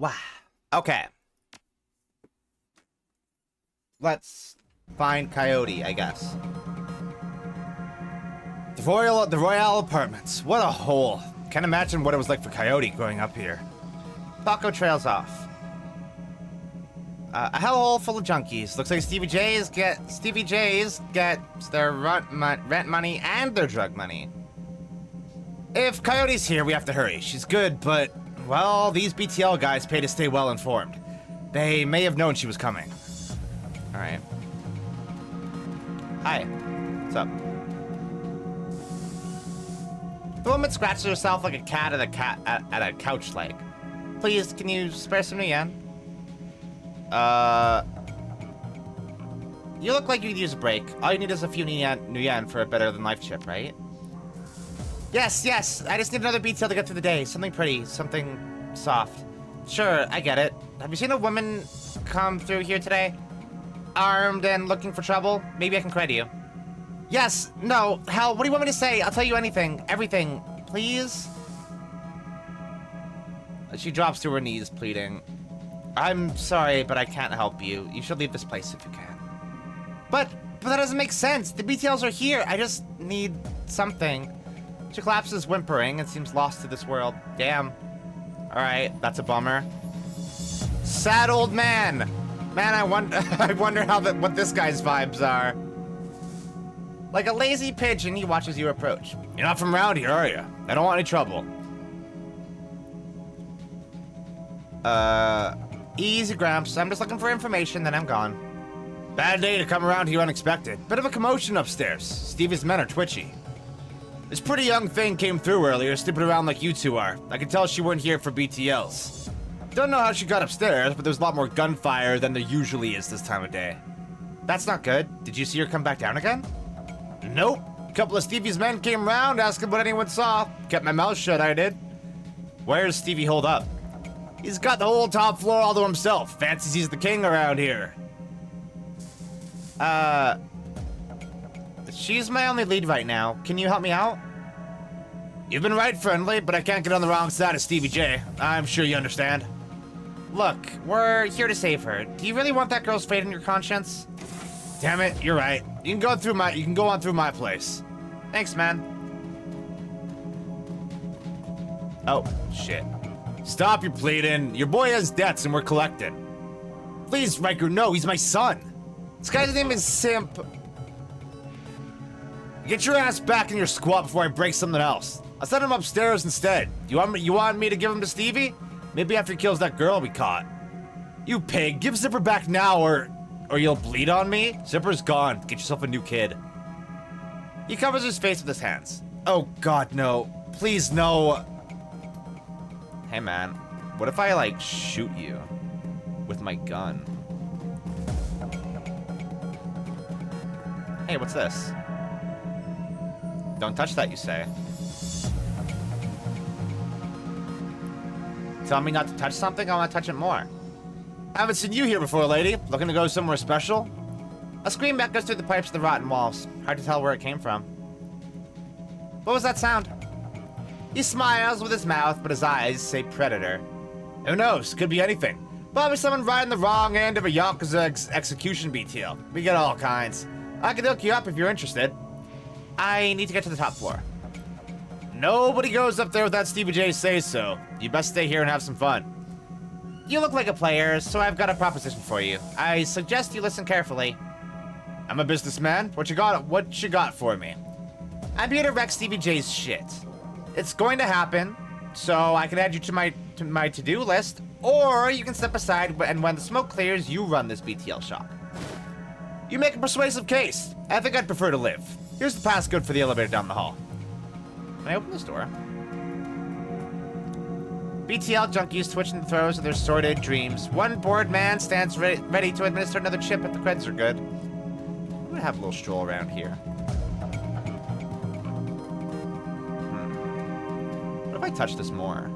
Wow. Okay. Let's find Coyote, I guess. The Royale Apartments. What a hole. Can't imagine what it was like for Coyote growing up here. Taco trails off. A hellhole full of junkies. Looks like Stevie J's get their rent money and their drug money. If Coyote's here, we have to hurry. She's good, but, well, these BTL guys pay to stay well informed. They may have known she was coming. All right. Hi. What's up? The woman scratches herself like a cat at a couch leg. Please, can you spare some new yen? You look like you could use a break. All you need is a few new yen for a better-than-life chip, right? Yes. I just need another BTL to get through the day. Something pretty, something soft. Sure, I get it. Have you seen a woman come through here today? Armed and looking for trouble? Maybe I can credit you. Yes, no, hell, what do you want me to say? I'll tell you anything, everything, please? She drops to her knees, pleading. I'm sorry, but I can't help you. You should leave this place if you can. But that doesn't make sense. The BTLs are here. I just need something. She collapses, whimpering, and seems lost to this world. Damn. All right, that's a bummer. Sad old man. Man, I wonder what this guy's vibes are. Like a lazy pigeon, he watches you approach. You're not from around here, are you? I don't want any trouble. Easy, Gramps. I'm just looking for information, then I'm gone. Bad day to come around here unexpected. Bit of a commotion upstairs. Stevie's men are twitchy. This pretty young thing came through earlier, snipping around like you two are. I can tell she weren't here for BTLs. Don't know how she got upstairs, but there's a lot more gunfire than there usually is this time of day. That's not good. Did you see her come back down again? Nope. A couple of Stevie's men came round asking what anyone saw. Kept my mouth shut, I did. Where's Stevie holed up? He's got the whole top floor all to himself. Fancies he's the king around here. She's my only lead right now. Can you help me out? You've been right friendly, but I can't get on the wrong side of Stevie J. I'm sure you understand. Look, we're here to save her. Do you really want that girl's fate on your conscience? Damn it, you're right. You can go on through my place. Thanks, man. Oh, shit. Stop your pleading. Your boy has debts and we're collecting. Please, Riker, no, he's my son. This guy's name is Simp. Get your ass back in your squat before I break something else. I'll send him upstairs instead. You want me to give him to Stevie? Maybe after he kills that girl we caught. You pig, give Zipper back now or you'll bleed on me? Zipper's gone. Get yourself a new kid. He covers his face with his hands. Oh God, no. Please, no. Hey man, what if I like shoot you with my gun? Hey, what's this? Don't touch that, you say. Tell me not to touch something, I want to touch it more. I haven't seen you here before, lady. Looking to go somewhere special? A scream echoes through the pipes of the rotten walls. Hard to tell where it came from. What was that sound? He smiles with his mouth, but his eyes say predator. Who knows? Could be anything. Probably someone riding the wrong end of a Yakuza execution BTL. We get all kinds. I can hook you up if you're interested. I need to get to the top floor. Nobody goes up there without Stevie J says so. You best stay here and have some fun. You look like a player, so I've got a proposition for you. I suggest you listen carefully. I'm a businessman. What you got for me? I'm here to wreck Stevie J's shit. It's going to happen, so I can add you to my to-do list, or you can step aside and when the smoke clears, you run this BTL shop. You make a persuasive case. I think I'd prefer to live. Here's the passcode for the elevator down the hall. Can I open this door? BTL junkies twitch in the throes of their sordid dreams. One bored man stands ready to administer another chip if the creds are good. I'm gonna have a little stroll around here. What if I touch this more?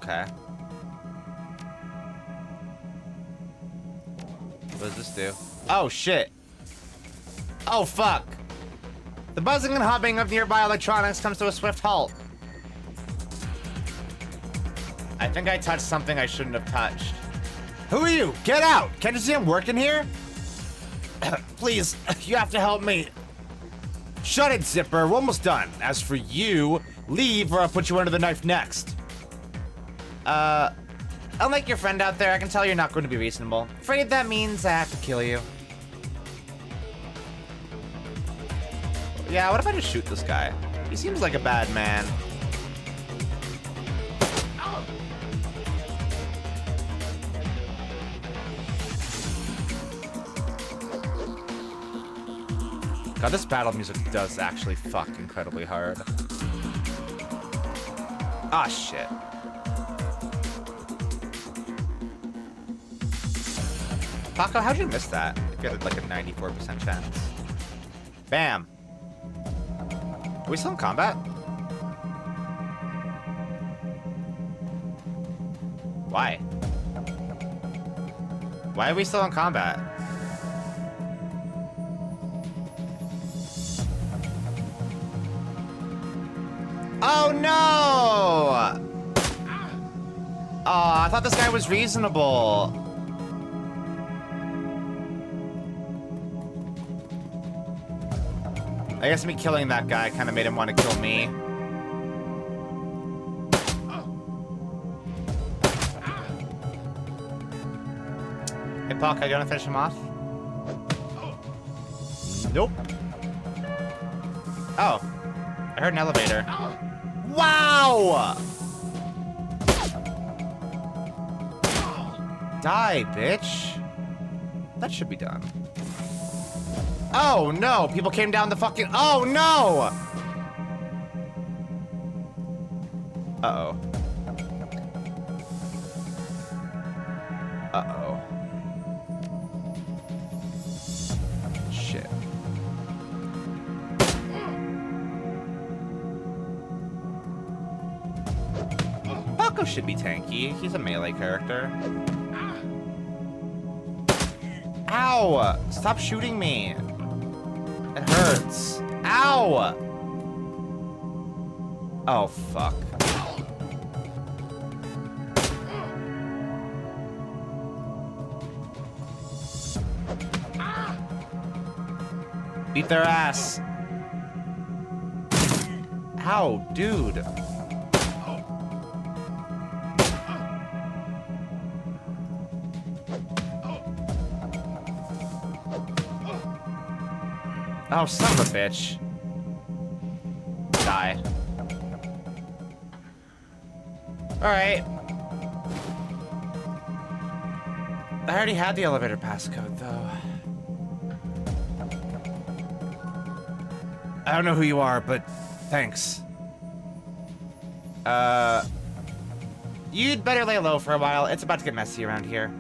Okay. What does this do? Oh, shit. Oh, fuck. The buzzing and humming of nearby electronics comes to a swift halt. I think I touched something I shouldn't have touched. Who are you? Get out! Can't you see I'm working here? Please, you have to help me. Shut it, Zipper. We're almost done. As for you, leave or I'll put you under the knife next. Unlike your friend out there, I can tell you're not going to be reasonable. Afraid that means I have to kill you. Yeah, what if I just shoot this guy? He seems like a bad man. God, this battle music does actually fuck incredibly hard. Ah, shit. Paco, how'd you miss that? If you had like a 94% chance. Bam. Are we still in combat? Why? Why are we still in combat? Oh no! Oh, I thought this guy was reasonable. I guess me killing that guy kind of made him want to kill me. Hey, Paco, you want to finish him off? Nope. Oh. I heard an elevator. Wow! Die, bitch. That should be done. Oh, no! People came down the fucking... Oh, no! Uh-oh. Uh-oh. Shit. Paco should be tanky. He's a melee character. Ow! Stop shooting me. It hurts. Ow! Oh, fuck. Beat their ass. Ow, dude. Oh, son of a bitch. Die. Alright. I already had the elevator passcode, though. I don't know who you are, but thanks. You'd better lay low for a while. It's about to get messy around here.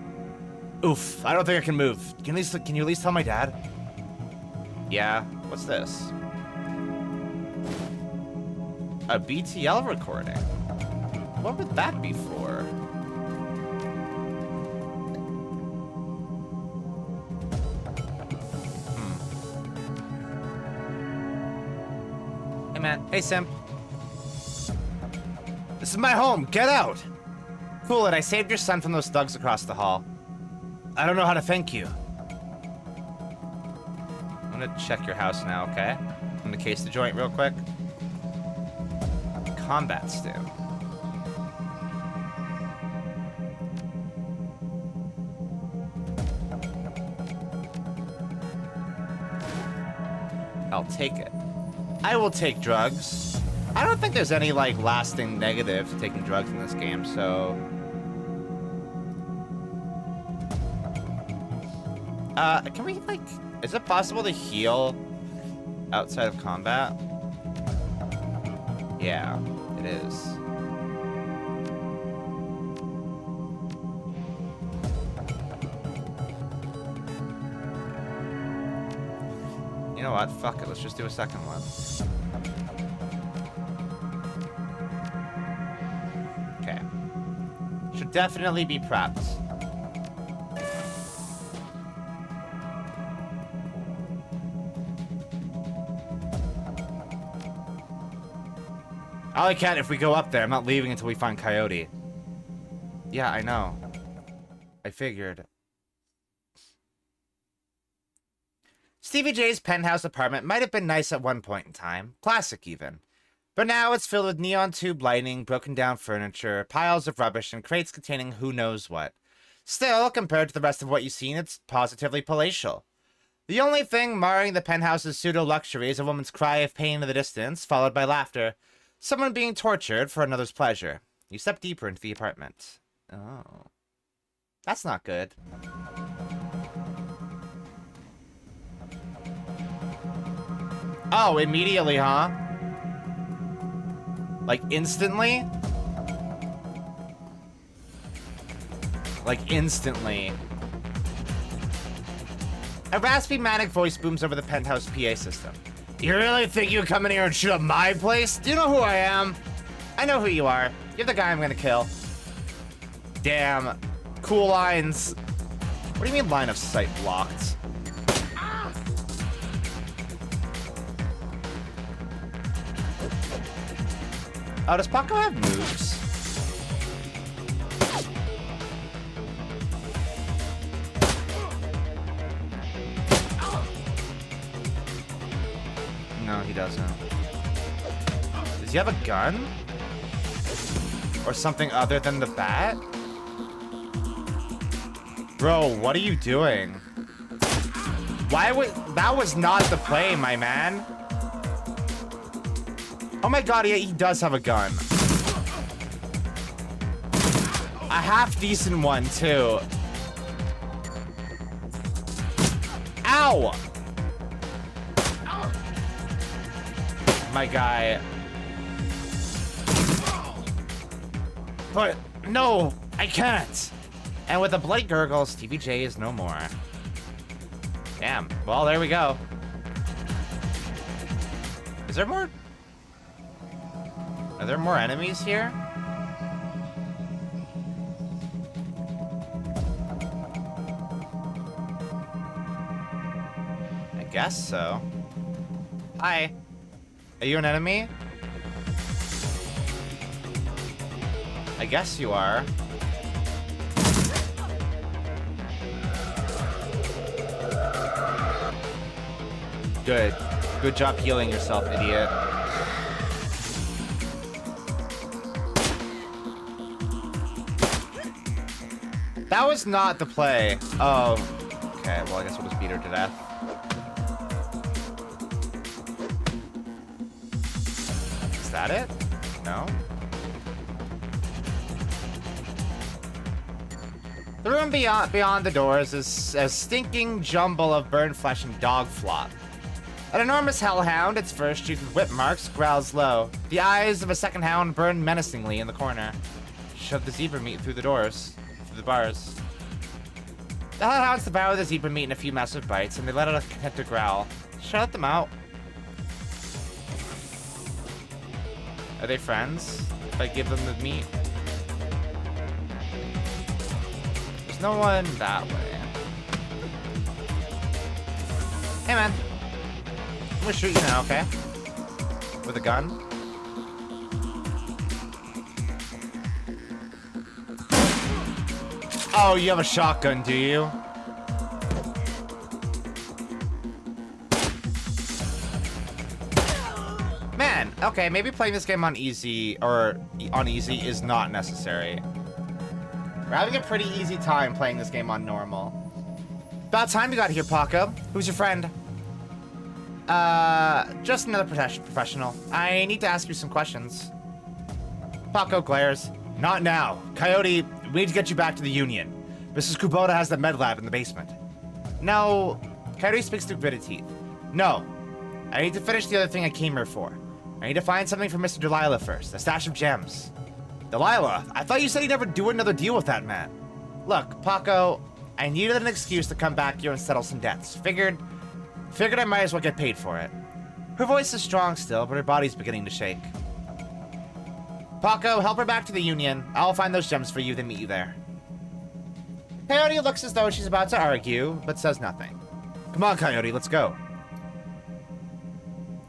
Oof, I don't think I can move. Can you at least tell my dad? Yeah, what's this? A BTL recording. What would that be for? Hey man, hey simp. This is my home, get out! Cool it, I saved your son from those thugs across the hall. I don't know how to thank you. I'm gonna check your house now, okay? I'm gonna case the joint real quick. Combat stew. I'll take it. I will take drugs. I don't think there's any, like, lasting negative to taking drugs in this game, so... can we, like... Is it possible to heal outside of combat? Yeah, it is. You know what? Fuck it. Let's just do a second one. Okay. Should definitely be prepped. I only can if we go up there. I'm not leaving until we find Coyote. Yeah, I know. I figured. Stevie J's penthouse apartment might have been nice at one point in time. Classic, even. But now it's filled with neon tube lighting, broken down furniture, piles of rubbish, and crates containing who knows what. Still, compared to the rest of what you've seen, it's positively palatial. The only thing marring the penthouse's pseudo-luxury is a woman's cry of pain in the distance, followed by laughter. Someone being tortured for another's pleasure. You step deeper into the apartment. Oh. That's not good. Oh, immediately, huh? Like, instantly? Like, instantly. A raspy, manic voice booms over the penthouse PA system. You really think you can come in here and shoot up my place? Do you know who I am? I know who you are. You're the guy I'm gonna kill. Damn. Cool lines. What do you mean line of sight blocked? Oh, does Paco have moves? No, he doesn't. Does he have a gun? Or something other than the bat? Bro, what are you doing? Why would... That was not the play, my man. Oh my god, yeah, he does have a gun. A half-decent one, too. Ow! My guy. But, no, I can't. And with the bloody gurgles, TVJ is no more. Damn, well, there we go. Is there more? Are there more enemies here? I guess so. Hi. Are you an enemy? I guess you are. Good. Good job healing yourself, idiot. That was not the play. Oh. Okay, well, I guess we'll just beat her to death. Is that it? No? The room beyond the doors is a stinking jumble of burned flesh and dog flop. An enormous hellhound, its fur streaked with whip marks, growls low. The eyes of a second hound burn menacingly in the corner. Shove the zebra meat through the doors. Through the bars. The hellhounds devour the zebra meat in a few massive bites, and they let out a contented growl. Shut them out. Are they friends? If I give them the meat? There's no one that way. Hey, man. I'm gonna shoot you now, okay? With a gun. Oh, you have a shotgun, do you? Man, okay, maybe playing this game on easy, or on easy, is not necessary. We're having a pretty easy time playing this game on normal. About time you got here, Paco. Who's your friend? Just another professional. I need to ask you some questions. Paco glares. Not now. Coyote, we need to get you back to the Union. Mrs. Kubota has the med lab in the basement. No. Coyote speaks through gritted teeth. No. I need to finish the other thing I came here for. I need to find something for Mr. Delilah first. A stash of gems. Delilah? I thought you said you'd never do another deal with that man. Look, Paco, I needed an excuse to come back here and settle some debts. Figured I might as well get paid for it. Her voice is strong still, but her body's beginning to shake. Paco, help her back to the Union. I'll find those gems for you, then meet you there. Coyote looks as though she's about to argue, but says nothing. Come on, Coyote, let's go.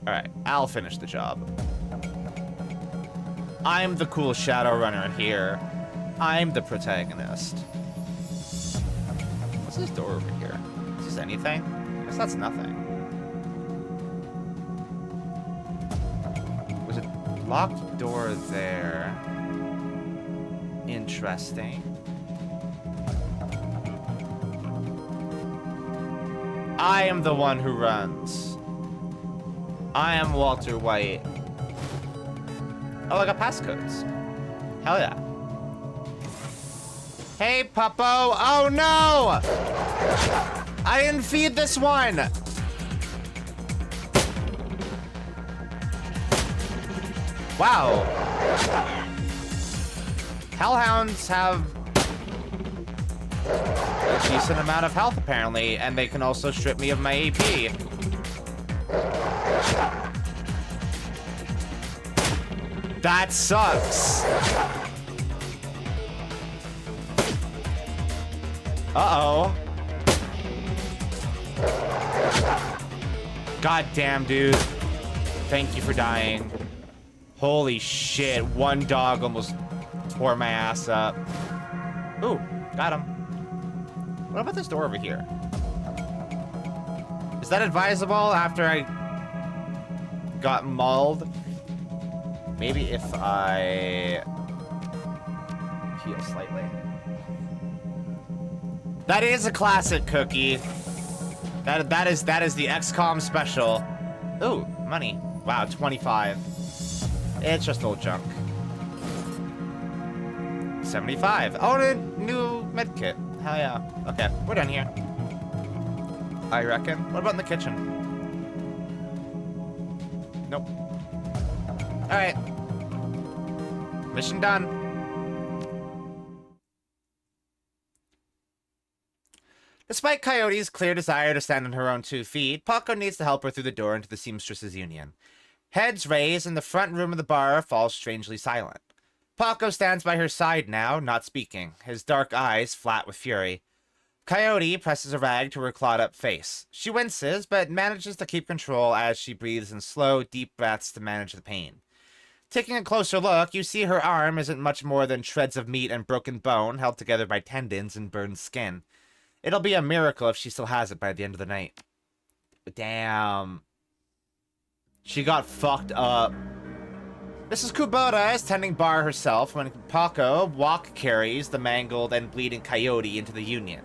Alright, I'll finish the job. I'm the cool Shadowrunner here. I'm the protagonist. What's this door over here? Is this anything? I guess that's nothing. Was a locked door there. Interesting. I am the one who runs. I am Walter White. Oh, I got passcodes. Hell yeah. Hey, Puppo. Oh, no! I didn't feed this one. Wow. Hellhounds have a decent amount of health, apparently, and they can also strip me of my AP. That sucks. Uh-oh. God damn, dude. Thank you for dying. Holy shit, one dog almost tore my ass up. Ooh, got him. What about this door over here? Is that advisable after I got mauled? Maybe if I heal slightly. That is a classic cookie. That is the XCOM special. Ooh, money. Wow, 25. It's just old junk. 75. Oh, a new medkit. Hell yeah. Okay, we're done here. I reckon. What about in the kitchen? Nope. Alright. Mission done. Despite Coyote's clear desire to stand on her own 2 feet, Paco needs to help her through the door into the Seamstress's Union. Heads raised, and the front room of the bar falls strangely silent. Paco stands by her side now, not speaking, his dark eyes flat with fury. Coyote presses a rag to her clawed-up face. She winces, but manages to keep control as she breathes in slow, deep breaths to manage the pain. Taking a closer look, you see her arm isn't much more than shreds of meat and broken bone held together by tendons and burned skin. It'll be a miracle if she still has it by the end of the night. Damn. She got fucked up. Mrs. Kubota is tending bar herself when Paco walk carries the mangled and bleeding Coyote into the Union.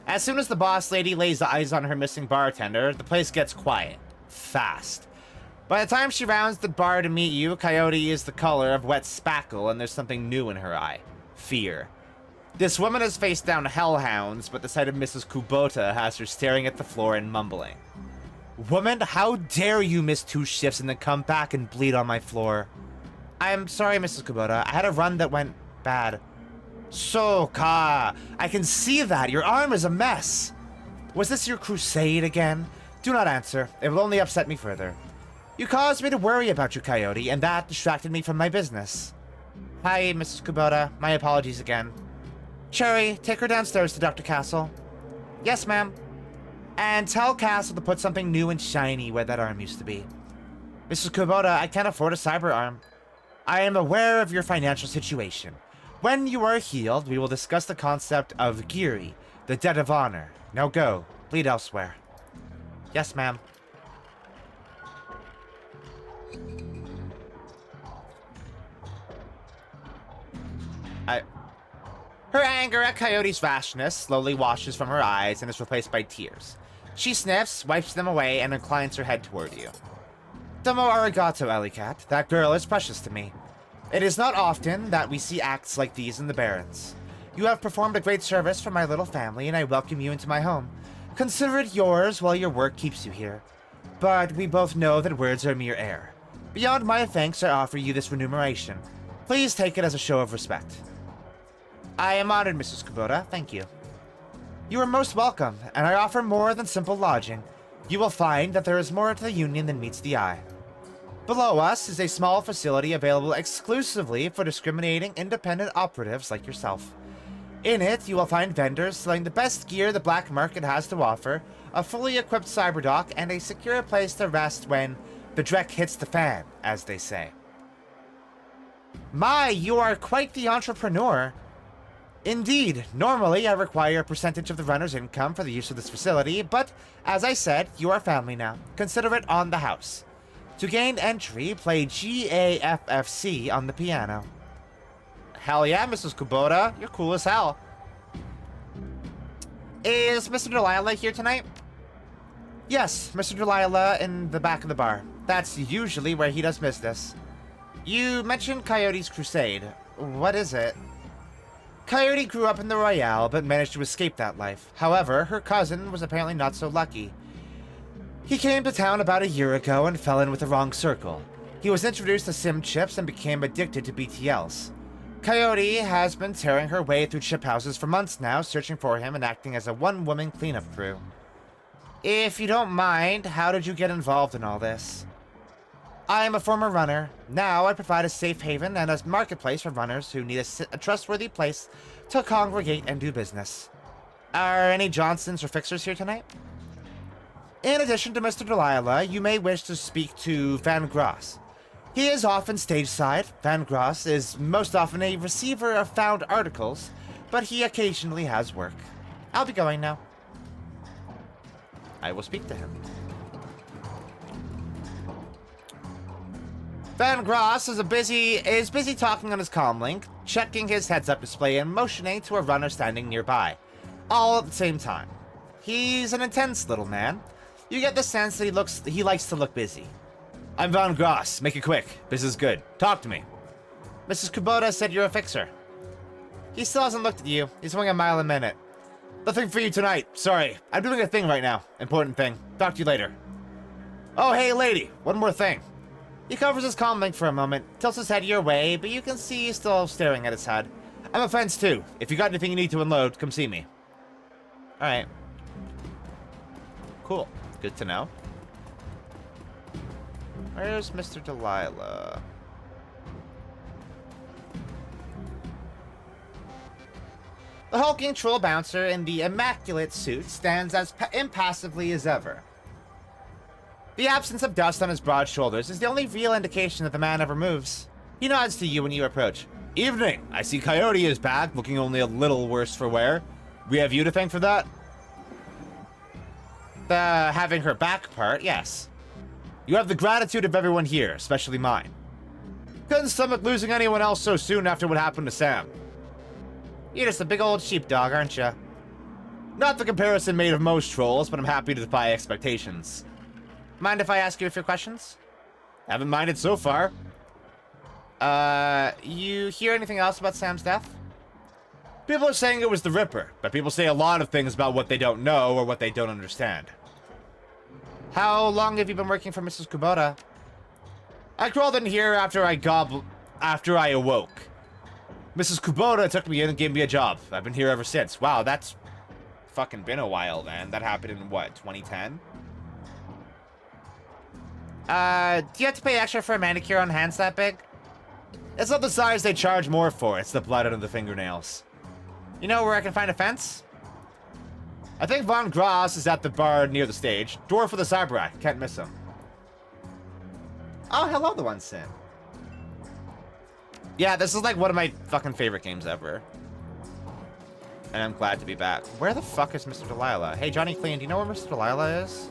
As soon as the boss lady lays eyes on her missing bartender, the place gets quiet. Fast. By the time she rounds the bar to meet you, Coyote is the color of wet spackle and there's something new in her eye. Fear. This woman has faced down hellhounds, but the sight of Mrs. Kubota has her staring at the floor and mumbling. Woman, how dare you miss 2 shifts and then come back and bleed on my floor? I'm sorry, Mrs. Kubota. I had a run that went bad. Soka, I can see that. Your arm is a mess. Was this your crusade again? Do not answer. It will only upset me further. You caused me to worry about you, Coyote, and that distracted me from my business. Hi, Mrs. Kubota. My apologies again. Cherry, take her downstairs to Dr. Castle. Yes, ma'am. And tell Castle to put something new and shiny where that arm used to be. Mrs. Kubota, I can't afford a cyber arm. I am aware of your financial situation. When you are healed, we will discuss the concept of Giri, the debt of honor. Now go. Bleed elsewhere. Yes, ma'am. Her anger at Coyote's rashness slowly washes from her eyes and is replaced by tears. She sniffs, wipes them away, and inclines her head toward you. Domo arigato, Alicat. That girl is precious to me. It is not often that we see acts like these in the Barrens. You have performed a great service for my little family, and I welcome you into my home. Consider it yours while your work keeps you here. But we both know that words are mere air. Beyond my thanks, I offer you this remuneration. Please take it as a show of respect. I am honored, Mrs. Kubota. Thank you. You are most welcome, and I offer more than simple lodging. You will find that there is more to the Union than meets the eye. Below us is a small facility available exclusively for discriminating independent operatives like yourself. In it, you will find vendors selling the best gear the black market has to offer, a fully equipped cyberdock, and a secure place to rest when the dreck hits the fan, as they say. My, you are quite the entrepreneur. Indeed, normally I require a percentage of the runner's income for the use of this facility, but as I said, you are family now. Consider it on the house. To gain entry, play GAFFC on the piano. Hell yeah, Mrs. Kubota. You're cool as hell. Is Mr. Delilah here tonight? Yes, Mr. Delilah in the back of the bar. That's usually where he does business. You mentioned Coyote's crusade. What is it? Coyote grew up in the Royale, but managed to escape that life. However, her cousin was apparently not so lucky. He came to town about a year ago and fell in with the wrong circle. He was introduced to sim chips and became addicted to BTLs. Coyote has been tearing her way through chip houses for months now, searching for him and acting as a one-woman cleanup crew. If you don't mind, how did you get involved in all this? I am a former runner. Now I provide a safe haven and a marketplace for runners who need a trustworthy place to congregate and do business. Are any Johnsons or Fixers here tonight? In addition to Mr. Delilah, you may wish to speak to Van Gross. He is often stage-side. Van Gross is most often a receiver of found articles, but he occasionally has work. I'll be going now. I will speak to him. Van Gross is busy talking on his comlink, checking his heads-up display and motioning to a runner standing nearby, all at the same time. He's an intense little man. You get the sense that he likes to look busy. I'm Van Gross. Make it quick. Business is good. Talk to me. Mrs. Kubota said you're a fixer. He still hasn't looked at you. He's going a mile a minute. Nothing for you tonight. Sorry. I'm doing a thing right now. Important thing. Talk to you later. Oh, hey, lady. One more thing. He covers his comlink for a moment, tilts his head your way, but you can see he's still staring at his head. I'm a fence too. If you got anything you need to unload, come see me. Alright. Cool. Good to know. Where's Mr. Delilah? The hulking troll bouncer in the immaculate suit stands as impassively as ever. The absence of dust on his broad shoulders is the only real indication that the man ever moves. He nods to you when you approach. Evening! I see Coyote is back, looking only a little worse for wear. We have you to thank for that? The having her back part, yes. You have the gratitude of everyone here, especially mine. Couldn't stomach losing anyone else so soon after what happened to Sam. You're just a big old sheepdog, aren't you? Not the comparison made of most trolls, but I'm happy to defy expectations. Mind if I ask you a few questions? Haven't minded so far. You hear anything else about Sam's death? People are saying it was the Ripper, but people say a lot of things about what they don't know or what they don't understand. How long have you been working for Mrs. Kubota? I crawled in here after I awoke. Mrs. Kubota took me in and gave me a job. I've been here ever since. Wow, that's fucking been a while, man. That happened in, what, 2010? Do you have to pay extra for a manicure on hands that big? It's not the size they charge more for. It's the blood under the fingernails. You know where I can find a fence? I think Von Gross is at the bar near the stage. Dwarf with a cyber can't miss him. Oh, hello, the one Sin. Yeah, this is like one of my fucking favorite games ever. And I'm glad to be back. Where the fuck is Mr. Delilah? Hey, Johnny Clean, do you know where Mr. Delilah is?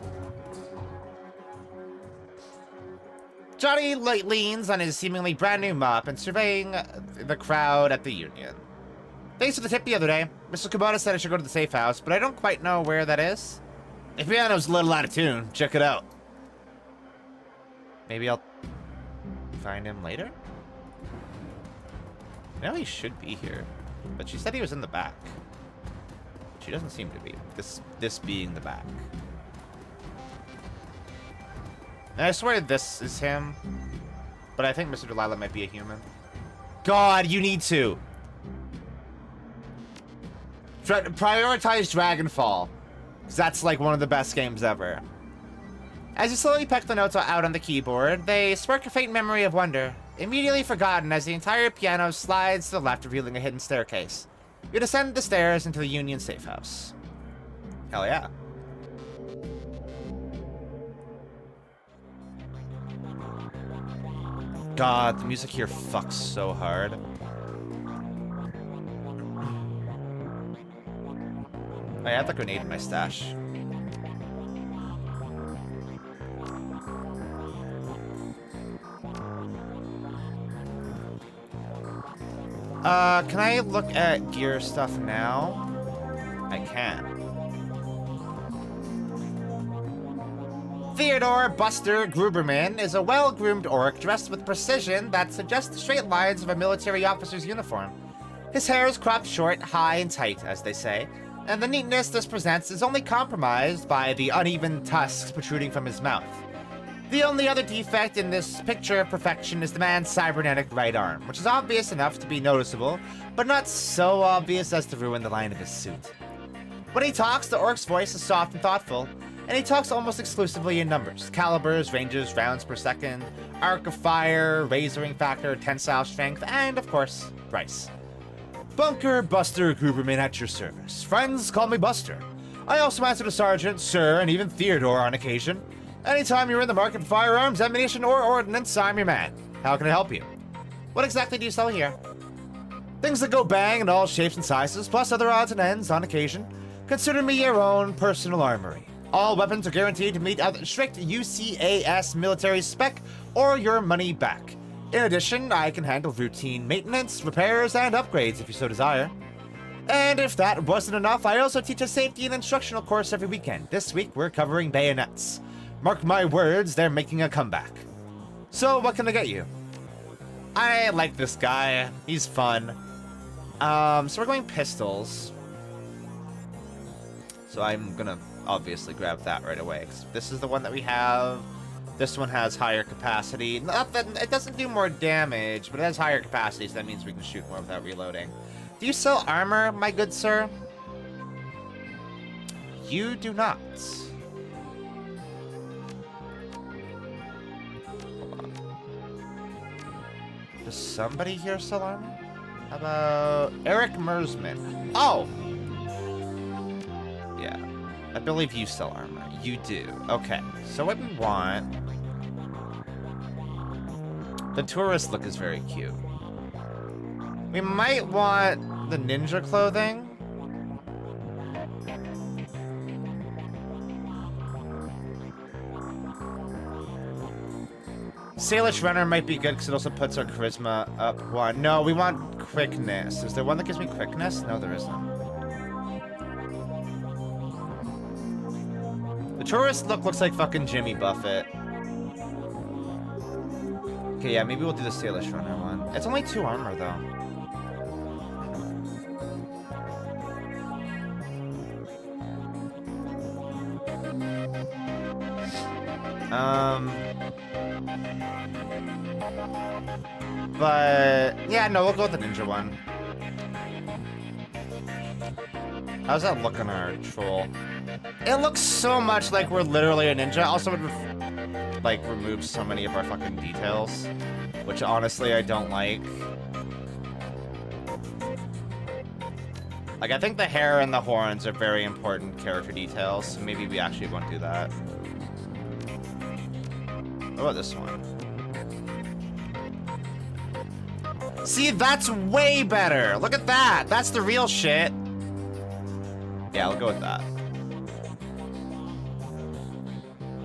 Johnny leans on his seemingly brand new mop and surveying the crowd at the Union. Thanks for the tip the other day. Mr. Kubota said I should go to the safe house, but I don't quite know where that is. The piano's a little out of tune. Check it out. Maybe I'll find him later? No, he should be here. But she said he was in the back. She doesn't seem to be. This being the back. And I swear this is him. But I think Mr. Delilah might be a human. God, you need to. Prioritize Dragonfall. 'Cause that's like one of the best games ever. As you slowly peck the notes out on the keyboard, they spark a faint memory of wonder, immediately forgotten as the entire piano slides to the left, revealing a hidden staircase. You descend the stairs into the Union safe house. Hell yeah. God, the music here fucks so hard. I have the grenade in my stash. Can I look at gear stuff now? I can. Theodore Buster Gruberman is a well-groomed orc dressed with precision that suggests the straight lines of a military officer's uniform. His hair is cropped short, high and tight, as they say, and the neatness this presents is only compromised by the uneven tusks protruding from his mouth. The only other defect in this picture of perfection is the man's cybernetic right arm, which is obvious enough to be noticeable, but not so obvious as to ruin the line of his suit. When he talks, the orc's voice is soft and thoughtful, and he talks almost exclusively in numbers: calibers, ranges, rounds per second, arc of fire, razoring factor, tensile strength, and, of course, price. Bunker Buster Gruberman at your service. Friends call me Buster. I also answer to Sergeant, Sir, and even Theodore on occasion. Anytime you're in the market for firearms, ammunition, or ordnance, I'm your man. How can I help you? What exactly do you sell here? Things that go bang in all shapes and sizes, plus other odds and ends on occasion. Consider me your own personal armory. All weapons are guaranteed to meet either strict UCAS military spec or your money back. In addition, I can handle routine maintenance, repairs, and upgrades if you so desire. And if that wasn't enough, I also teach a safety and instructional course every weekend. This week, we're covering bayonets. Mark my words, they're making a comeback. So, what can I get you? I like this guy. He's fun. So we're going pistols. So I'm gonna obviously grab that right away, 'cause this is the one that we have. This one has higher capacity. Not that it doesn't do more damage, but it has higher capacity, so that means we can shoot more without reloading. Do you sell armor, my good sir? You do not. Does somebody here sell armor? How about Eric Mersman? Oh! Yeah. I believe you sell armor. You do. Okay. So what we want... The tourist look is very cute. We might want the ninja clothing. Sailish Runner might be good because it also puts our charisma up one. No, we want quickness. Is there one that gives me quickness? No, there isn't. The tourist look looks like fucking Jimmy Buffett. Okay, yeah, maybe we'll do the Sailish Runner one. It's only 2 armor, though. But, yeah, no, we'll go with the ninja one. How's that look on our troll? It looks so much like we're literally a ninja. Also, it like removes so many of our fucking details, which honestly I don't like. Like, I think the hair and the horns are very important character details, so maybe we actually won't do that. What about this one? See, that's way better. Look at that. That's the real shit. Yeah, I'll go with that.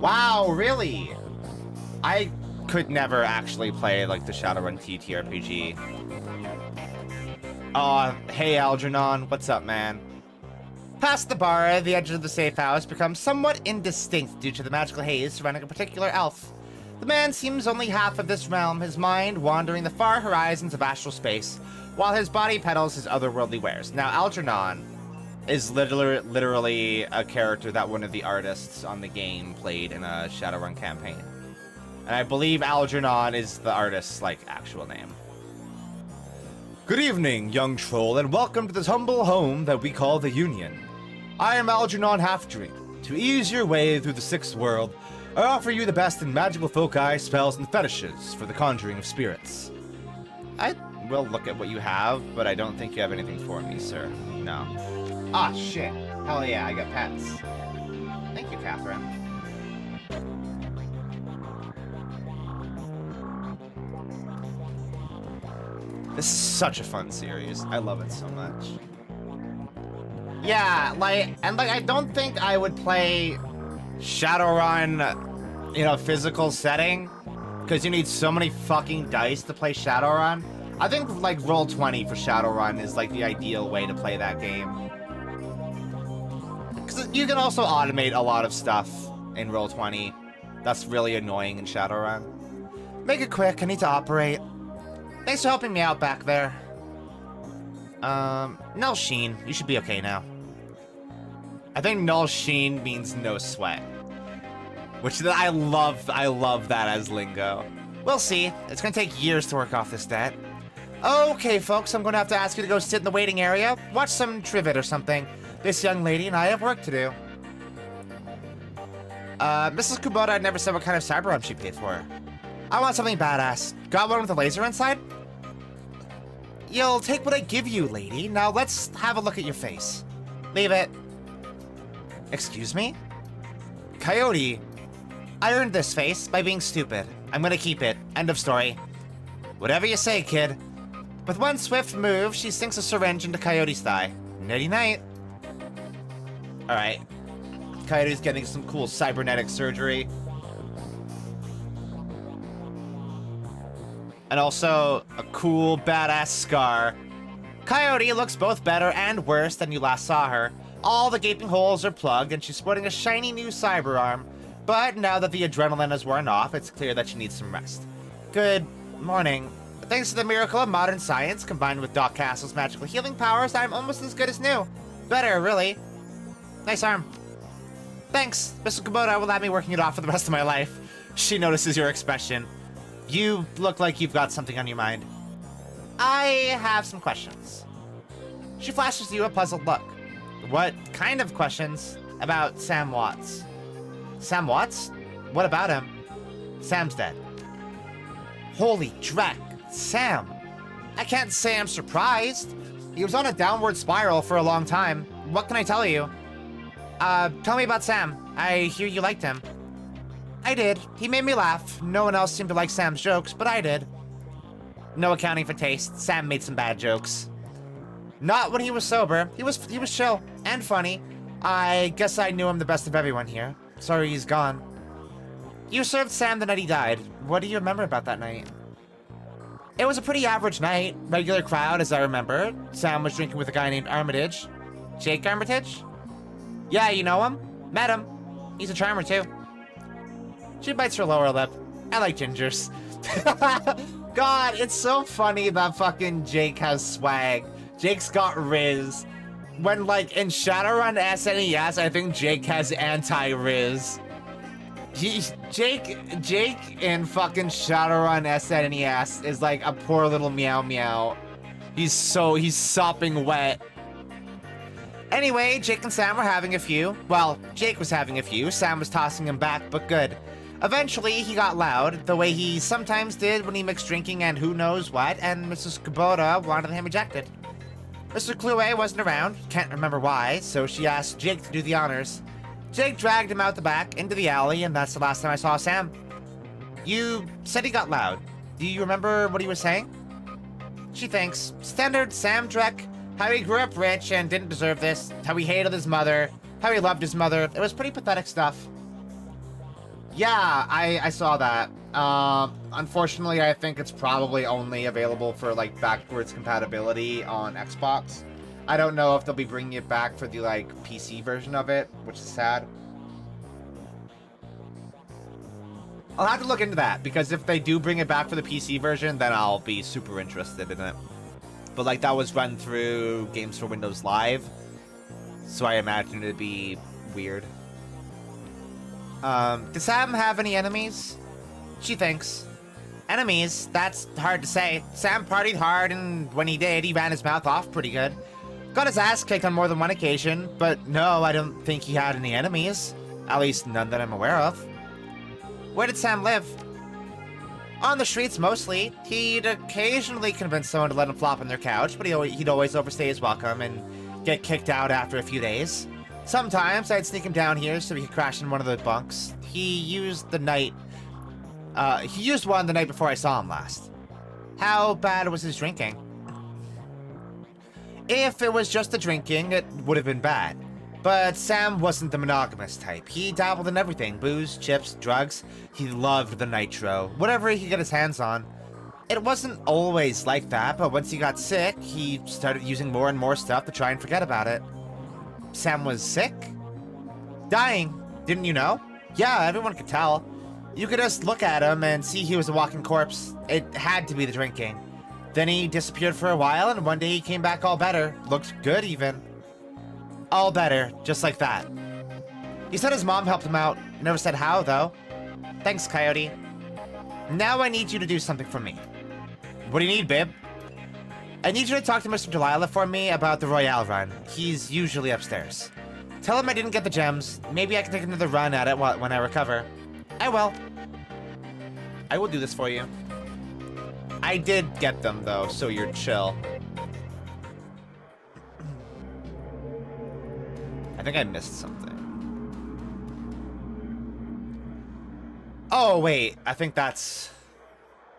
Wow, really? I could never actually play, like, the Shadowrun TTRPG. Hey, Algernon. What's up, man? Past the bar, the edge of the safe house becomes somewhat indistinct due to the magical haze surrounding a particular elf. The man seems only half of this realm, his mind wandering the far horizons of astral space, while his body peddles his otherworldly wares. Now, Algernon is literally a character that one of the artists on the game played in a Shadowrun campaign. And I believe Algernon is the artist's, like, actual name. Good evening, young troll, and welcome to this humble home that we call the Union. I am Algernon Halfdream. To ease your way through the Sixth World, I offer you the best in magical foci, spells, and fetishes for the conjuring of spirits. I will look at what you have, but I don't think you have anything for me, sir. No. Ah, shit. Hell yeah, I got pets. Thank you, Catherine. This is such a fun series. I love it so much. Yeah, I don't think I would play Shadowrun in a physical setting, because you need so many fucking dice to play Shadowrun. I think, like, Roll20 for Shadowrun is, like, the ideal way to play that game. Because you can also automate a lot of stuff in Roll20. That's really annoying in Shadowrun. Make it quick, I need to operate. Thanks for helping me out back there. Null Sheen, you should be okay now. I think Null Sheen means no sweat. Which I love that as lingo. We'll see. It's gonna take years to work off this debt. Okay, folks, I'm gonna have to ask you to go sit in the waiting area, watch some Trivet or something. This young lady and I have work to do. Mrs. Kubota never said what kind of Cyberarm she paid for. I want something badass. Got one with a laser inside? You'll take what I give you, lady. Now let's have a look at your face. Leave it. Excuse me? Coyote, I earned this face by being stupid. I'm gonna keep it. End of story. Whatever you say, kid. With one swift move, she sinks a syringe into Coyote's thigh. Nighty-night. Alright. Coyote's getting some cool cybernetic surgery. And also, a cool, badass scar. Coyote looks both better and worse than you last saw her. All the gaping holes are plugged, and she's sporting a shiny new cyberarm. But now that the adrenaline has worn off, it's clear that she needs some rest. Good morning. Thanks to the miracle of modern science, combined with Doc Castle's magical healing powers, I'm almost as good as new. Better, really. Nice arm. Thanks. Mr. Kubota will have me working it off for the rest of my life. She notices your expression. You look like you've got something on your mind. I have some questions. She flashes you a puzzled look. What kind of questions? About Sam Watts. Sam Watts? What about him? Sam's dead. Holy dreck, Sam. I can't say I'm surprised. He was on a downward spiral for a long time. What can I tell you? Tell me about Sam. I hear you liked him. I did. He made me laugh. No one else seemed to like Sam's jokes, but I did. No accounting for taste. Sam made some bad jokes. Not when he was sober. He was chill and funny. I guess I knew him the best of everyone here. Sorry he's gone. You served Sam the night he died. What do you remember about that night? It was a pretty average night. Regular crowd, as I remember. Sam was drinking with a guy named Armitage. Jake Armitage? Yeah, you know him? Met him. He's a charmer, too. She bites her lower lip. I like gingers. God, it's so funny that fucking Jake has swag. Jake's got Riz. When, like, in Shadowrun SNES, I think Jake has anti-Riz. Jake in fucking Shadowrun SNES is like a poor little meow meow. He's sopping wet. Anyway, Jake and Sam were having a few. Well, Jake was having a few. Sam was tossing him back, but good. Eventually, he got loud, the way he sometimes did when he mixed drinking and who knows what, and Mrs. Kubota wanted him ejected. Mr. Clue wasn't around, can't remember why, so she asked Jake to do the honors. Jake dragged him out the back, into the alley, and that's the last time I saw Sam. You said he got loud. Do you remember what he was saying? She thinks. Standard Sam Drek, how he grew up rich and didn't deserve this, how he hated his mother, how he loved his mother. It was pretty pathetic stuff. Yeah, I saw that. Unfortunately, I think it's probably only available for, like, backwards compatibility on Xbox. I don't know if they'll be bringing it back for the, like, PC version of it, which is sad. I'll have to look into that, because if they do bring it back for the PC version, then I'll be super interested in it. But, like, that was run through Games for Windows Live, so I imagine it'd be weird. Does Sam have any enemies? She thinks. Enemies? That's hard to say. Sam partied hard, and when he did, he ran his mouth off pretty good. Got his ass kicked on more than one occasion, but no, I don't think he had any enemies. At least none that I'm aware of. Where did Sam live? On the streets, mostly. He'd occasionally convince someone to let him flop on their couch, but he'd always overstay his welcome and get kicked out after a few days. Sometimes I'd sneak him down here so he could crash in one of the bunks. He used one the night before I saw him last. How bad was his drinking? If it was just the drinking, it would have been bad. But Sam wasn't the monogamous type. He dabbled in everything: booze, chips, drugs. He loved the nitro, whatever he could get his hands on. It wasn't always like that, but once he got sick, he started using more and more stuff to try and forget about it. Sam was sick? Dying, didn't you know? Yeah, everyone could tell. You could just look at him and see he was a walking corpse. It had to be the drinking. Then he disappeared for a while, and one day he came back all better. Looked good, even. All better, just like that. He said his mom helped him out. Never said how, though. Thanks, Coyote. Now I need you to do something for me. What do you need, babe? I need you to talk to Mr. Delilah for me about the Royale run. He's usually upstairs. Tell him I didn't get the gems. Maybe I can take another run at it when I recover. I will. I will do this for you. I did get them, though, so you're chill. I think I missed something. Oh, wait. I think that's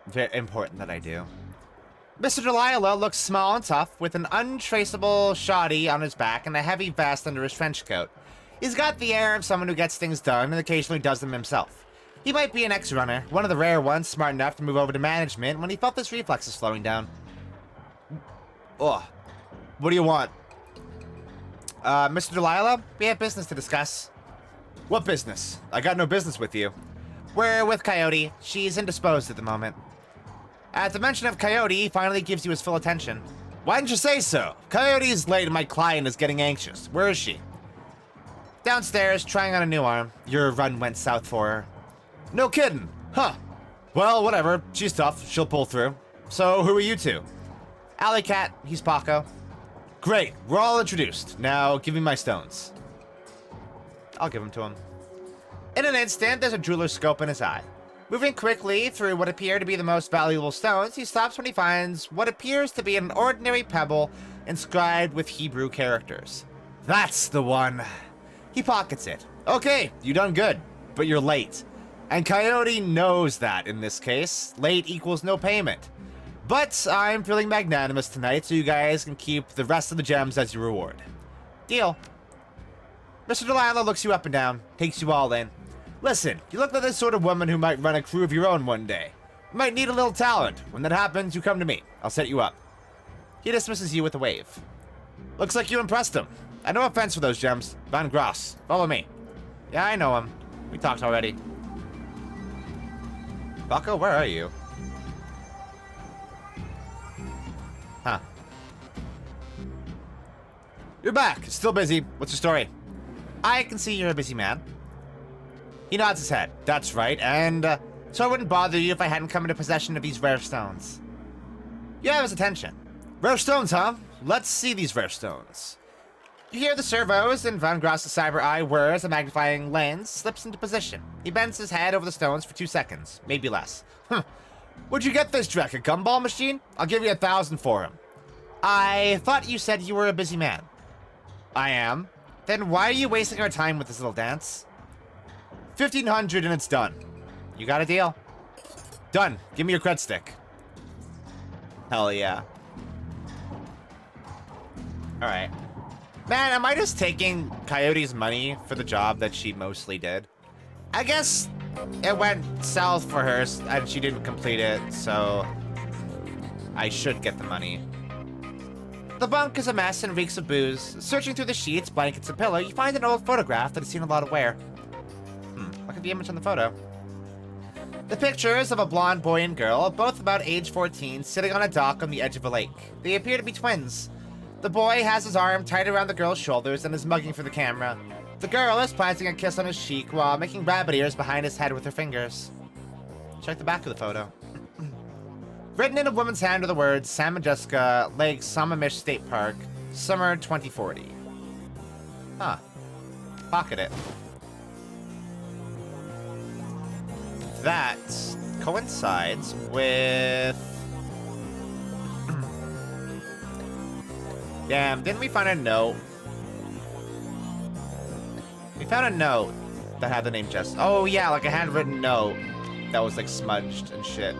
very important that I do. Mr. Delilah looks small and tough, with an untraceable shoddy on his back and a heavy vest under his trench coat. He's got the air of someone who gets things done and occasionally does them himself. He might be an ex-runner, one of the rare ones smart enough to move over to management when he felt his reflexes slowing down. Ugh. What do you want? Mr. Delilah, we have business to discuss. What business? I got no business with you. We're with Coyote. She's indisposed at the moment. At the mention of Coyote, he finally gives you his full attention. Why didn't you say so? Coyote's late and my client is getting anxious. Where is she? Downstairs, trying on a new arm. Your run went south for her. No kidding. Huh. Well, whatever. She's tough. She'll pull through. So, who are you two? Alley Cat. He's Paco. Great. We're all introduced. Now, give me my stones. I'll give them to him. In an instant, there's a jeweler's scope in his eye. Moving quickly through what appear to be the most valuable stones, he stops when he finds what appears to be an ordinary pebble inscribed with Hebrew characters. That's the one. He pockets it. Okay, you done good, but you're late. And Coyote knows that in this case. Late equals no payment. But I'm feeling magnanimous tonight, so you guys can keep the rest of the gems as your reward. Deal. Mr. Delilah looks you up and down, takes you all in. Listen, you look like the sort of woman who might run a crew of your own one day. You might need a little talent. When that happens, you come to me. I'll set you up. He dismisses you with a wave. Looks like you impressed him. And no offense for those gems. Van Gross. Follow me. Yeah, I know him. We talked already. Paco, where are you? Huh. You're back. Still busy. What's your story? I can see you're a busy man. He nods his head. That's right, and so I wouldn't bother you if I hadn't come into possession of these rare stones. You have his attention. Rare stones, huh? Let's see these rare stones. You hear the servos, and Van Gross's cyber eye whirs, a magnifying lens slips into position. He bends his head over the stones for 2 seconds, maybe less. Where'd you get this, Drek? A gumball machine? I'll give you 1,000 for him. I thought you said you were a busy man. I am. Then why are you wasting our time with this little dance? 1,500 and it's done. You got a deal? Done. Give me your cred stick. Hell yeah. Alright. Man, am I just taking Coyote's money for the job that she mostly did? I guess it went south for her and she didn't complete it, so I should get the money. The bunk is a mess and reeks of booze. Searching through the sheets, blankets, and pillow, you find an old photograph that has seen a lot of wear. Look at the image on the photo. The pictures of a blonde boy and girl, both about age 14, sitting on a dock on the edge of a lake. They appear to be twins. The boy has his arm tied around the girl's shoulders and is mugging for the camera. The girl is planting a kiss on his cheek while making rabbit ears behind his head with her fingers. Check the back of the photo. Written in a woman's hand are the words, Sam and Jessica, Lake Samamish State Park, Summer 2040. Huh. Pocket it. that coincides with... Damn, didn't we find a note? We found a note that had the name Jess. Oh yeah, like a handwritten note that was like smudged and shit.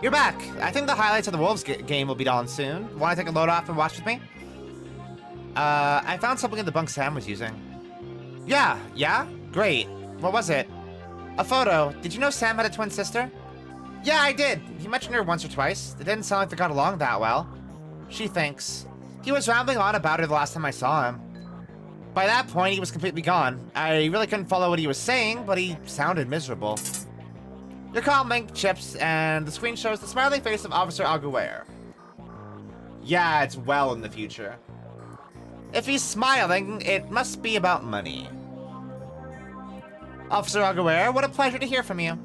You're back. I think the highlights of the Wolves game will be on soon. Want to take a load off and watch with me? I found something in the bunk Sam was using. Yeah? Great. What was it? A photo. Did you know Sam had a twin sister? Yeah, I did. He mentioned her once or twice. It didn't sound like they got along that well. She thinks. He was rambling on about her the last time I saw him. By that point, he was completely gone. I really couldn't follow what he was saying, but he sounded miserable. Your comm link chips, and the screen shows the smiling face of Officer Aguirre. Yeah, it's well in the future. If he's smiling, it must be about money. Officer Aguirre, what a pleasure to hear from you.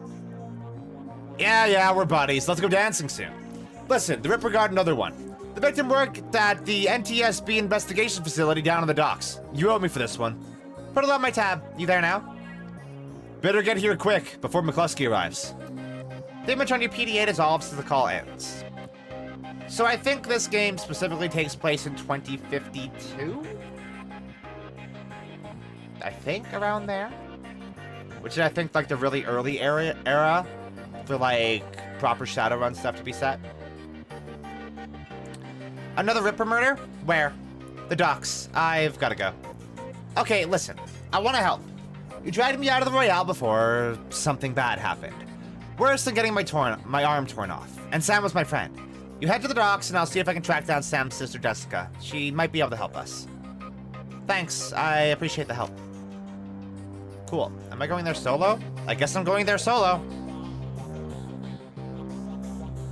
Yeah, we're buddies. Let's go dancing soon. Listen, the Ripper got another one. The victim worked at the NTSB investigation facility down on the docks. You owe me for this one. Put it on my tab. You there now? Better get here quick, before McCluskey arrives. Damage on your PDA dissolves as the call ends. So I think this game specifically takes place in 2052? I think around there? Which is, I think, like the really early era for, like, proper Shadowrun stuff to be set. Another Ripper murder? Where? The docks. I've gotta go. Okay, listen. I want to help. You dragged me out of the Royale before something bad happened. Worse than getting my arm torn off. And Sam was my friend. You head to the docks, and I'll see if I can track down Sam's sister, Jessica. She might be able to help us. Thanks. I appreciate the help. Cool. Am I going there solo? I guess I'm going there solo.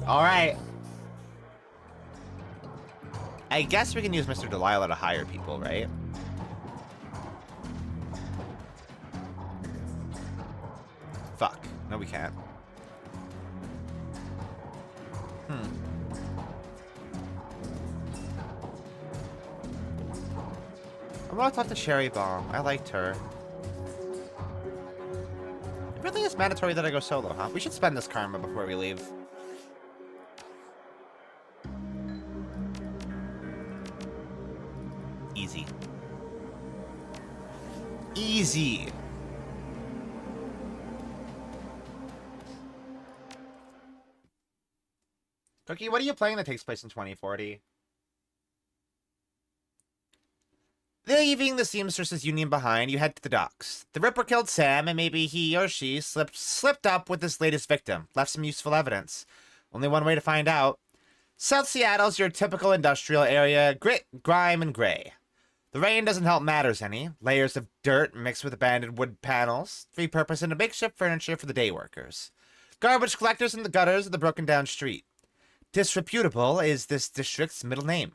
Alright. I guess we can use Mr. Delilah to hire people, right? Fuck. No, we can't. I want to talk to Sherry Bomb. I liked her. It really is mandatory that I go solo, huh? We should spend this karma before we leave. Easy. Easy. Cookie, what are you playing that takes place in 2040? Leaving the seamstress's union behind, you head to the docks. The Ripper killed Sam, and maybe he or she slipped up with this latest victim. Left some useful evidence. Only one way to find out. South Seattle's your typical industrial area. Grit, grime, and gray. The rain doesn't help matters any. Layers of dirt mixed with abandoned wood panels. Repurposed into makeshift furniture for the day workers. Garbage collectors in the gutters of the broken down street. Disreputable is this district's middle name.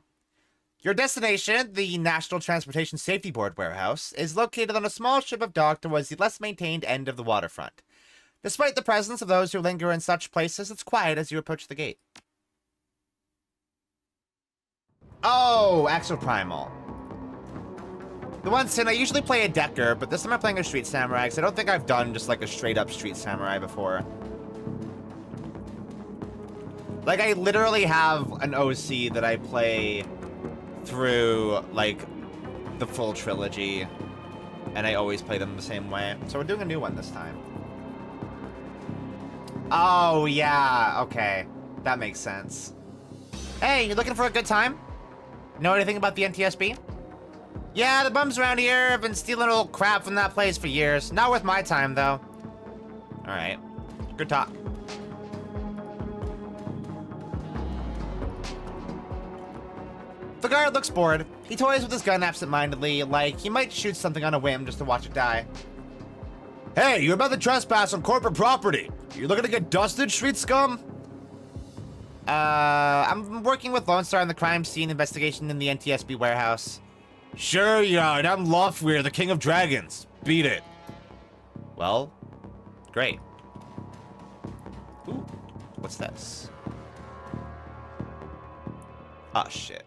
Your destination, the National Transportation Safety Board warehouse, is located on a small strip of dock towards the less maintained end of the waterfront. Despite the presence of those who linger in such places, it's quiet as you approach the gate. Oh, Exoprimal. The one sin, I usually play a Decker, but this time I'm playing a Street Samurai, because I don't think I've done just like a straight up Street Samurai before. Like, I literally have an OC that I play through, like, the full trilogy, and I always play them the same way. So we're doing a new one this time. Oh, yeah, okay. That makes sense. Hey, you looking for a good time? Know anything about the NTSB? Yeah, the bums around here have been stealing old crap from that place for years. Not worth my time, though. Alright. Good talk. The guard looks bored. He toys with his gun absent-mindedly, like he might shoot something on a whim just to watch it die. Hey, you're about to trespass on corporate property. You looking to get dusted, street scum? I'm working with Lone Star on the crime scene investigation in the NTSB warehouse. Sure you are, and I'm Loftweir, the King of Dragons. Beat it. Well, great. Ooh, what's this? Oh, shit.